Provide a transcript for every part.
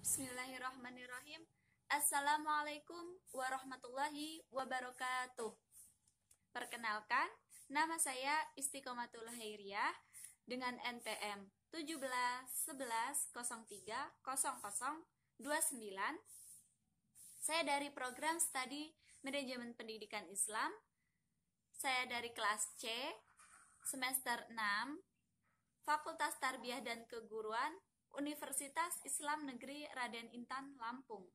Bismillahirrahmanirrahim. Assalamualaikum warahmatullahi wabarakatuh. Perkenalkan, nama saya Istiqomatul Hairiyah dengan NPM 1711030029. Saya dari program studi Manajemen Pendidikan Islam. Saya dari kelas C, semester 6, Fakultas Tarbiyah dan Keguruan, Universitas Islam Negeri Raden Intan, Lampung.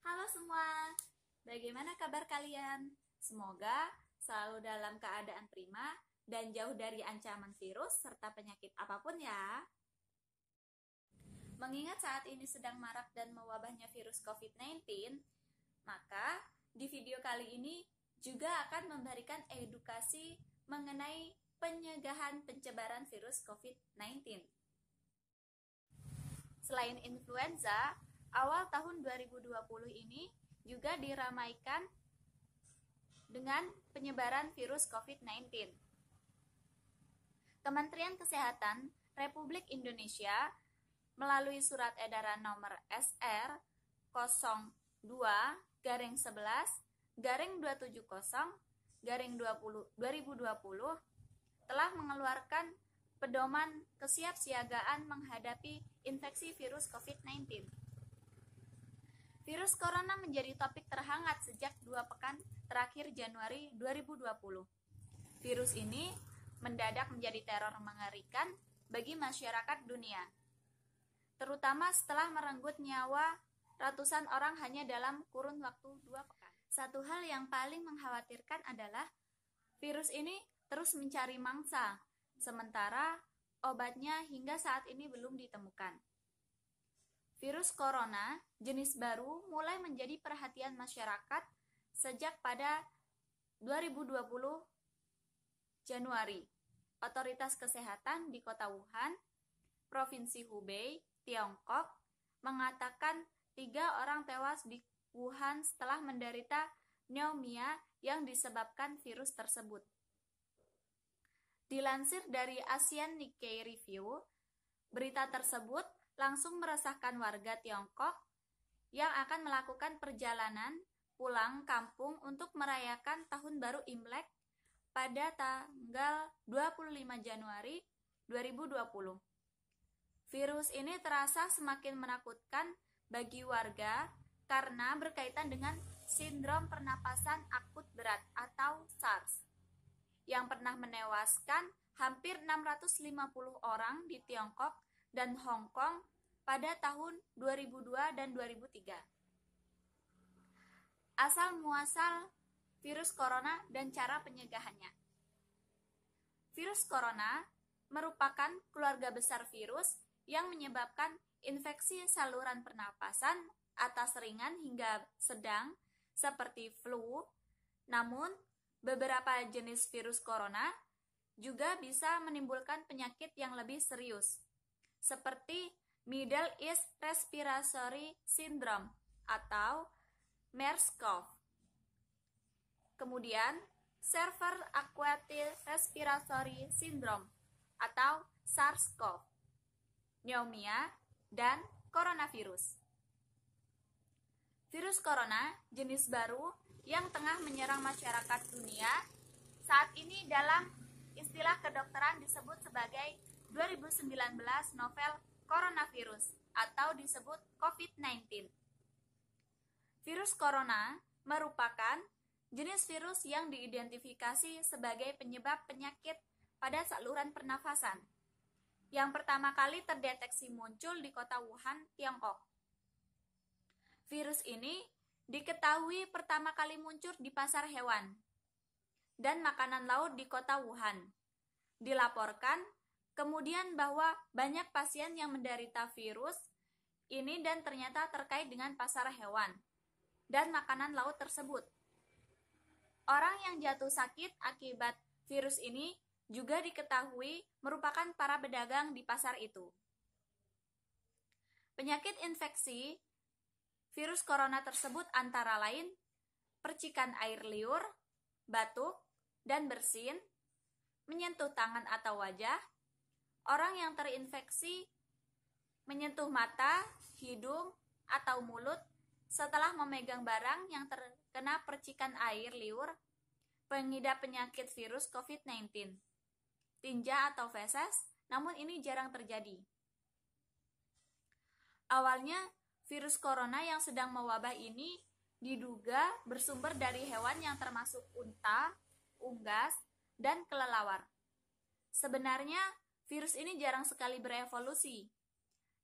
Halo semua, bagaimana kabar kalian? Semoga selalu dalam keadaan prima dan jauh dari ancaman virus serta penyakit apapun ya. Mengingat saat ini sedang marak dan mewabahnya virus COVID-19, maka di video kali ini juga akan memberikan edukasi mengenai pencegahan penyebaran virus COVID-19. Selain influenza, awal tahun 2020 ini juga diramaikan dengan penyebaran virus COVID-19. Kementerian Kesehatan Republik Indonesia melalui surat edaran nomor SR 02-270-220 telah mengeluarkan pedoman kesiapsiagaan menghadapi infeksi virus COVID-19. Virus corona menjadi topik terhangat sejak 2 pekan terakhir Januari 2020. Virus ini mendadak menjadi teror mengerikan bagi masyarakat dunia, terutama setelah merenggut nyawa ratusan orang hanya dalam kurun waktu 2 pekan. Satu hal yang paling mengkhawatirkan adalah virus ini terus mencari mangsa, sementara obatnya hingga saat ini belum ditemukan. Virus corona jenis baru mulai menjadi perhatian masyarakat sejak pada 2020 Januari. Otoritas kesehatan di kota Wuhan, Provinsi Hubei, Tiongkok, mengatakan 3 orang tewas di Wuhan setelah menderita pneumonia yang disebabkan virus tersebut. Dilansir dari Asian Nikkei Review, berita tersebut langsung meresahkan warga Tiongkok yang akan melakukan perjalanan pulang kampung untuk merayakan Tahun Baru Imlek pada tanggal 25 Januari 2020. Virus ini terasa semakin menakutkan bagi warga karena berkaitan dengan sindrom pernapasan akut berat atau SARS yang pernah menewaskan hampir 650 orang di Tiongkok dan Hong Kong pada tahun 2002 dan 2003. Asal-muasal virus corona dan cara pencegahannya. Virus corona merupakan keluarga besar virus yang menyebabkan infeksi saluran pernapasan atas ringan hingga sedang seperti flu. Namun, beberapa jenis virus corona juga bisa menimbulkan penyakit yang lebih serius, seperti Middle East Respiratory Syndrome atau MERS-CoV. Kemudian, Severe Acute Respiratory Syndrome atau SARS-CoV, pneumonia, dan coronavirus. Virus corona jenis baru yang tengah menyerang masyarakat dunia saat ini dalam istilah kedokteran disebut sebagai 2019 novel coronavirus atau disebut COVID-19. Virus corona merupakan jenis virus yang diidentifikasi sebagai penyebab penyakit pada saluran pernafasan yang pertama kali terdeteksi muncul di kota Wuhan, Tiongkok. Virus ini diketahui pertama kali muncul di pasar hewan dan makanan laut di kota Wuhan. Dilaporkan kemudian bahwa banyak pasien yang menderita virus ini dan ternyata terkait dengan pasar hewan dan makanan laut tersebut. Orang yang jatuh sakit akibat virus ini juga diketahui merupakan para pedagang di pasar itu. Penyakit infeksi virus corona tersebut antara lain percikan air liur, batuk, dan bersin, menyentuh tangan atau wajah, orang yang terinfeksi menyentuh mata, hidung, atau mulut setelah memegang barang yang terkena percikan air liur pengidap penyakit virus COVID-19, tinja atau feses, namun ini jarang terjadi. Awalnya, virus corona yang sedang mewabah ini diduga bersumber dari hewan yang termasuk unta, unggas, dan kelelawar. Sebenarnya, virus ini jarang sekali berevolusi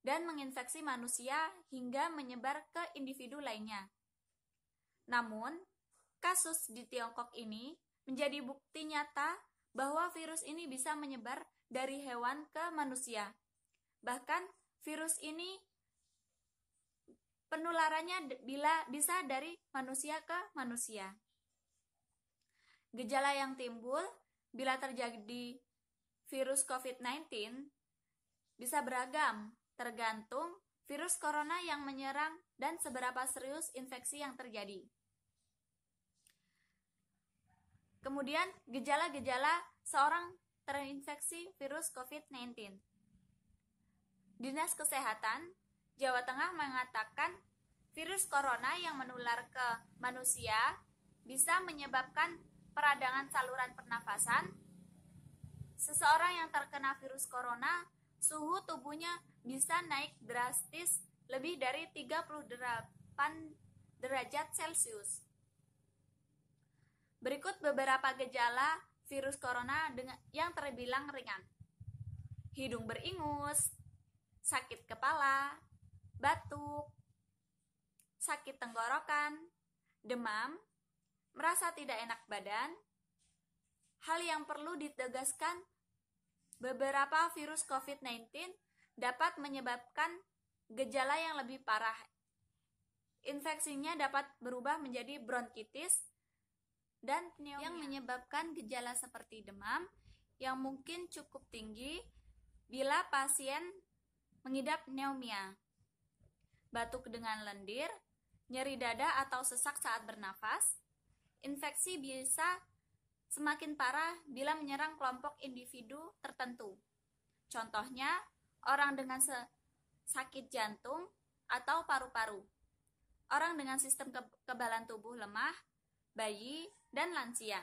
dan menginfeksi manusia hingga menyebar ke individu lainnya. Namun, kasus di Tiongkok ini menjadi bukti nyata bahwa virus ini bisa menyebar dari hewan ke manusia. Bahkan, virus ini penularannya bisa dari manusia ke manusia. Gejala yang timbul bila terjadi virus COVID-19 bisa beragam, tergantung virus corona yang menyerang dan seberapa serius infeksi yang terjadi. Kemudian, gejala-gejala seorang terinfeksi virus COVID-19. Dinas Kesehatan Jawa Tengah mengatakan virus corona yang menular ke manusia bisa menyebabkan peradangan saluran pernafasan. Seseorang yang terkena virus corona, suhu tubuhnya bisa naik drastis lebih dari 38 derajat Celcius. Berikut beberapa gejala virus corona yang terbilang ringan. Hidung beringus, sakit kepala, batuk, sakit tenggorokan, demam, merasa tidak enak badan. Hal yang perlu ditegaskan, beberapa virus COVID-19 dapat menyebabkan gejala yang lebih parah. Infeksinya dapat berubah menjadi bronkitis dan pneumonia yang menyebabkan gejala seperti demam yang mungkin cukup tinggi bila pasien mengidap pneumonia, batuk dengan lendir, nyeri dada atau sesak saat bernafas. Infeksi bisa semakin parah bila menyerang kelompok individu tertentu. Contohnya, orang dengan sakit jantung atau paru-paru, orang dengan sistem kekebalan tubuh lemah, bayi, dan lansia.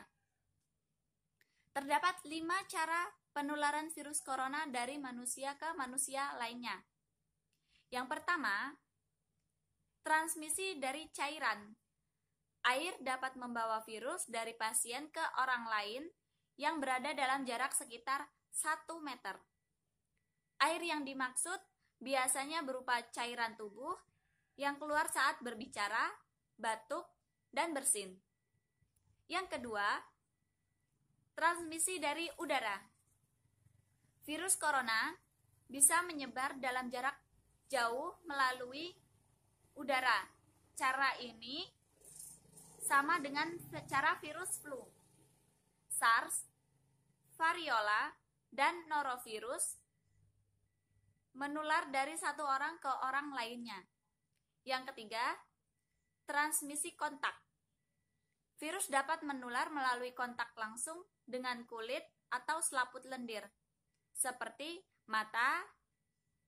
Terdapat 5 cara penularan virus corona dari manusia ke manusia lainnya. Yang pertama, transmisi dari cairan. Air dapat membawa virus dari pasien ke orang lain yang berada dalam jarak sekitar 1 meter. Air yang dimaksud biasanya berupa cairan tubuh yang keluar saat berbicara, batuk, dan bersin. Yang kedua, transmisi dari udara. Virus corona bisa menyebar dalam jarak jauh melalui udara. Cara ini sama dengan cara virus flu, SARS, variola, dan norovirus menular dari satu orang ke orang lainnya. Yang ketiga, transmisi kontak. Virus dapat menular melalui kontak langsung dengan kulit atau selaput lendir, seperti mata,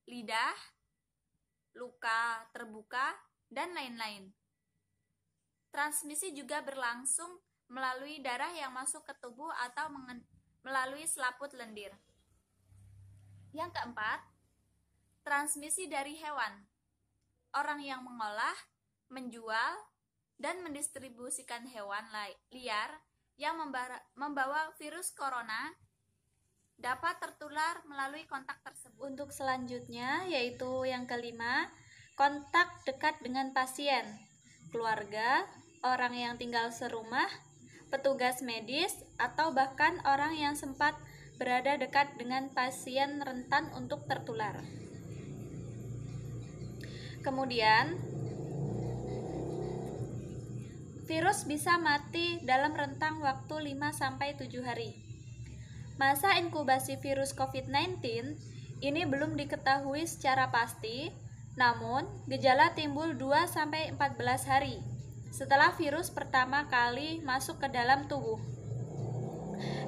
lidah, luka terbuka, dan lain-lain. Transmisi juga berlangsung melalui darah yang masuk ke tubuh atau melalui selaput lendir. Yang keempat, transmisi dari hewan. Orang yang mengolah, menjual, dan mendistribusikan hewan liar yang membawa virus corona dapat tertular melalui kontak tersebut. Untuk selanjutnya, yaitu yang kelima, kontak dekat dengan pasien, keluarga, orang yang tinggal serumah, petugas medis, atau bahkan orang yang sempat berada dekat dengan pasien rentan untuk tertular. Kemudian, virus bisa mati dalam rentang waktu 5-7 hari. Masa inkubasi virus COVID-19 ini belum diketahui secara pasti, namun gejala timbul 2-14 hari setelah virus pertama kali masuk ke dalam tubuh.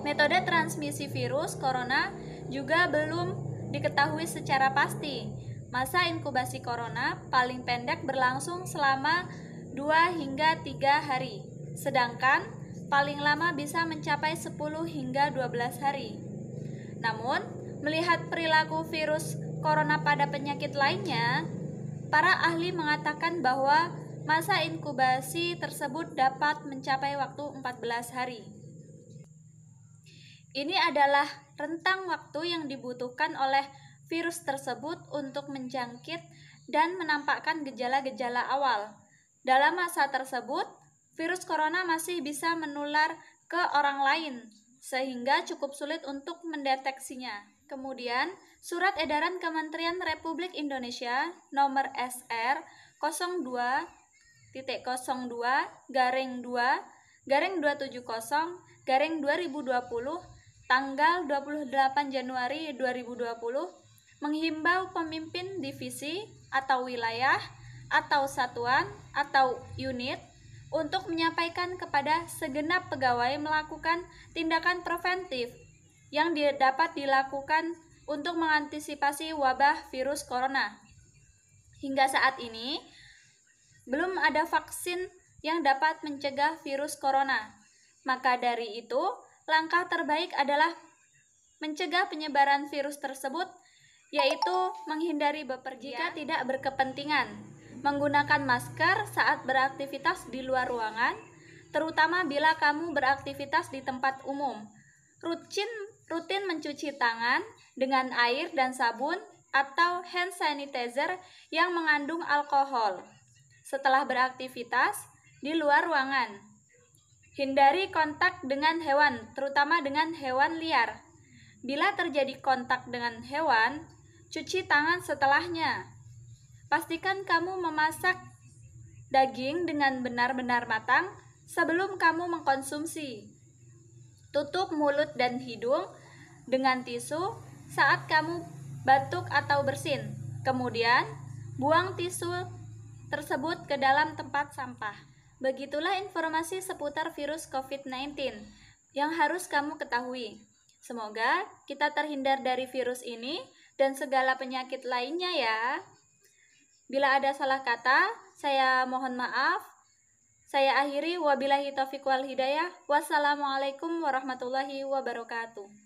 Metode transmisi virus corona juga belum diketahui secara pasti. Masa inkubasi corona paling pendek berlangsung selama 2 hingga 3 hari, sedangkan paling lama bisa mencapai 10 hingga 12 hari. Namun, melihat perilaku virus corona pada penyakit lainnya, para ahli mengatakan bahwa masa inkubasi tersebut dapat mencapai waktu 14 hari. Ini adalah rentang waktu yang dibutuhkan oleh virus tersebut untuk menjangkit dan menampakkan gejala-gejala awal. Dalam masa tersebut, virus corona masih bisa menular ke orang lain, sehingga cukup sulit untuk mendeteksinya. Kemudian, Surat Edaran Kementerian Republik Indonesia nomor SR 02-2-2-270-2020 tanggal 28 Januari 2020 menghimbau pemimpin divisi atau wilayah atau satuan atau unit untuk menyampaikan kepada segenap pegawai melakukan tindakan preventif yang dapat dilakukan untuk mengantisipasi wabah virus corona. Hingga saat ini, belum ada vaksin yang dapat mencegah virus corona. Maka dari itu, langkah terbaik adalah mencegah penyebaran virus tersebut, yaitu menghindari bepergian jika tidak berkepentingan, menggunakan masker saat beraktivitas di luar ruangan, terutama bila kamu beraktivitas di tempat umum. Rutin mencuci tangan dengan air dan sabun atau hand sanitizer yang mengandung alkohol setelah beraktivitas di luar ruangan. Hindari kontak dengan hewan, terutama dengan hewan liar. Bila terjadi kontak dengan hewan, cuci tangan setelahnya. Pastikan kamu memasak daging dengan benar-benar matang sebelum kamu mengkonsumsi. Tutup mulut dan hidung dengan tisu saat kamu batuk atau bersin. Kemudian, buang tisu tersebut ke dalam tempat sampah. Begitulah informasi seputar virus COVID-19 yang harus kamu ketahui. Semoga kita terhindar dari virus ini dan segala penyakit lainnya ya. Bila ada salah kata, saya mohon maaf. Saya akhiri, wabillahi taufiq wal hidayah. Wassalamualaikum warahmatullahi wabarakatuh.